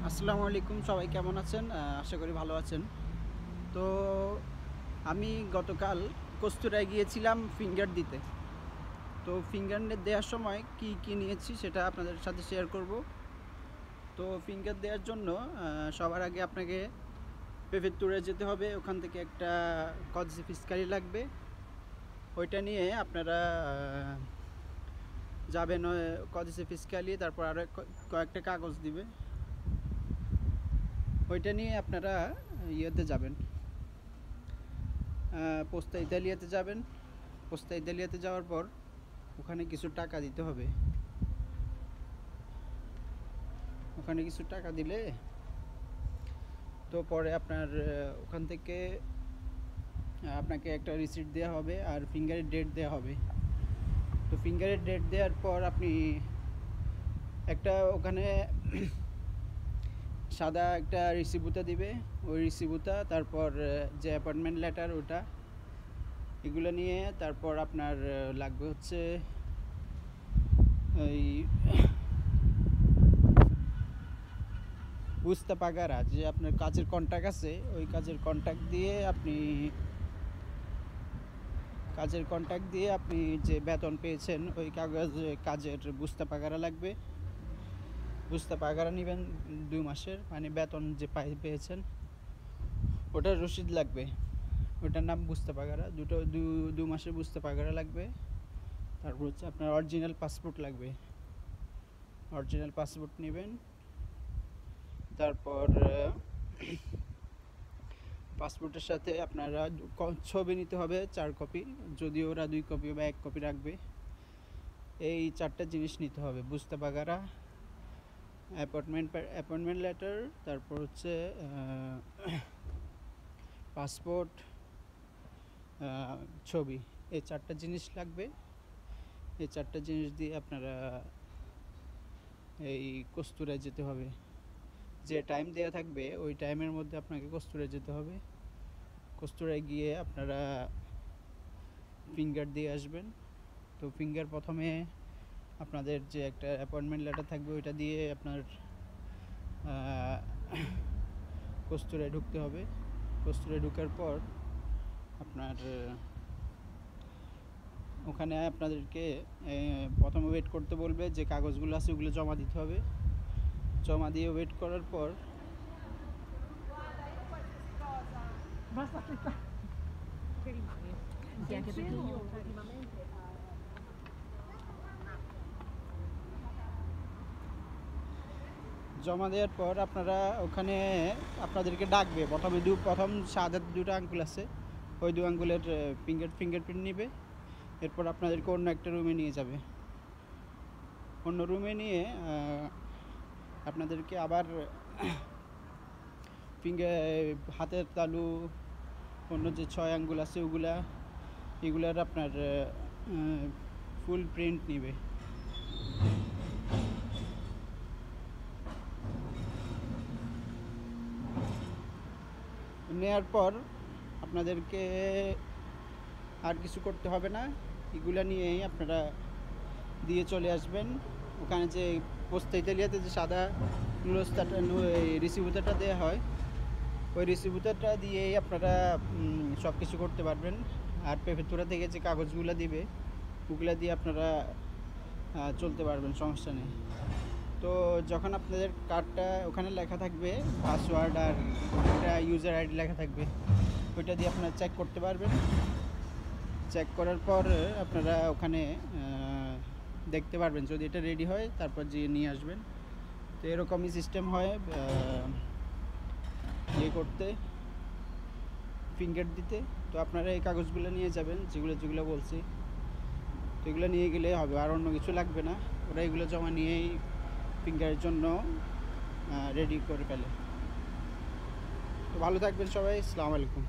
আসসালামু আলাইকুম, সবাই কেমন আছেন? আশা করি ভালো আছেন। তো আমি গতকাল কস্তুরায় গিয়েছিলাম ফিঙ্গার দিতে। তো ফিঙ্গার দেওয়ার সময় কি নিয়েছি সেটা আপনাদের সাথে শেয়ার করব। তো ফিঙ্গার দেওয়ার জন্য সবার আগে আপনাকে প্রেফেক্টুরে যেতে হবে। ওখান থেকে একটা কজে ফিসকারি লাগবে। ওইটা নিয়ে আপনারা যাবেন কজে ফিসকালি, তারপর আরও কয়েকটা কাগজ দিবে। ওইটা নিয়ে আপনারা ইয়েতে যাবেন, পোস্তা ইতালিয়াতে যাবেন। পোস্তা ইতালিয়াতে যাওয়ার পর ওখানে কিছু টাকা দিতে হবে। ওখানে কিছু টাকা দিলে তো পরে আপনার ওখান থেকে আপনাকে একটা রিসিট দেওয়া হবে আর ফিঙ্গারের ডেট দেওয়া হবে। তো ফিঙ্গারের ডেট দেওয়ার পর আপনি একটা ওখানে সাদা একটা রিসিভুতা দিবে। ওই রিসিভুতা, তারপর যে অ্যাপয়েন্টমেন্ট লেটার ওটা, এগুলো নিয়ে তারপর আপনার লাগবে হচ্ছে ওই বুঝতে পাগারা, যে আপনার কাজের কন্ট্রাক্ট আছে, ওই কাজের কন্ট্রাক্ট দিয়ে আপনি যে বেতন পেয়েছেন ওই কাজের বুঝতে পাগারা লাগবে। বুঝতে পাগারা নেবেন 2 মাসের, মানে বেতন যে পেয়েছেন ওটার রসিদ লাগবে। ওটার নাম বুঝতে পাগারা। দু মাসের বুঝতে পাগারা লাগবে। তারপর হচ্ছে আপনার অরিজিনাল পাসপোর্ট লাগবে। অরিজিনাল পাসপোর্ট নেবেন। তারপর পাসপোর্টের সাথে আপনারা ছবি নিতে হবে 4 কপি, যদিও ওরা 2 কপি বা 1 কপি রাখবে। এই 4টা জিনিস নিতে হবে: বুঝতে পাগারা, অ্যাপয়েন্টমেন্ট লেটার, তারপর হচ্ছে পাসপোর্ট, ছবি। এই 4টা জিনিস লাগবে। এই 4টা জিনিস দিয়ে আপনারা এই কস্তুরায় যেতে হবে। যে টাইম দেওয়া থাকবে ওই টাইমের মধ্যে আপনাকে কস্তুরায় যেতে হবে। কস্তুরায় গিয়ে আপনারা ফিঙ্গার দিয়ে আসবেন। তো ফিঙ্গার প্রথমে আপনাদের যে একটা অ্যাপয়েন্টমেন্ট লেটার থাকবে ওইটা দিয়ে আপনার কস্তুরায় ঢুকতে হবে। কস্তুরায় ঢোকার পর আপনার ওখানে আপনাদেরকে প্রথমে ওয়েট করতে বলবে, যে কাগজগুলো আছে ওগুলো জমা দিতে হবে। জমা দিয়ে ওয়েট করার পর Basta aspettare che rimani. Sì, anche perché io ultimamente জমা দেওয়ার পর আপনারা ওখানে আপনাদেরকে ডাকবে। প্রথম সাদা 2টা আঙ্গুল আছে, ওই 2 আঙ্গুলের ফিঙ্গারপ্রিন্ট নেবে। এরপর আপনাদেরকে অন্য একটা রুমে নিয়ে যাবে। অন্য রুমে নিয়ে আপনাদেরকে আবার হাতের তালু, অন্য যে 6 আঙ্গুল আছে এগুলার আপনার ফুল প্রিন্ট নেবে। নেওয়ার পর আপনাদেরকে আর কিছু করতে হবে না। এগুলো নিয়েই আপনারা দিয়ে চলে আসবেন। ওখানে যে পোস্তা ইতালিয়াতে যে সাদা নুরস্তাটা রিসিভুতারটা দেওয়া হয়, ওই রিসিভুতারটা দিয়েই আপনারা সব কিছু করতে পারবেন। আর প্রেফেক্টুরা থেকে যে কাগজগুলো দিবে ওগুলো দিয়ে আপনারা চলতে পারবেন, সমস্যা নেই। তো যখন আপনাদের কার্ডটা ওখানে লেখা থাকবে, পাসওয়ার্ড আর একটা ইউজার আইডি লেখা থাকবে, ওইটা দিয়ে আপনারা চেক করতে পারবেন। চেক করার পর আপনারা ওখানে দেখতে পারবেন। যদি এটা রেডি হয় তারপর যেয়ে নিয়ে আসবেন। তো এরকমই সিস্টেম হয় ইয়ে করতে, ফিঙ্গার দিতে। তো আপনারা এই কাগজগুলো নিয়ে যাবেন, যেগুলো বলছি। তো এগুলো নিয়ে গেলে হবে, আর অন্য কিছু লাগবে না। ওরা এগুলো জমা নিয়েই ফিঙ্গারের জন্য রেডি করে ফেলে। তো ভালো থাকবেন সবাই। আসসালামু আলাইকুম।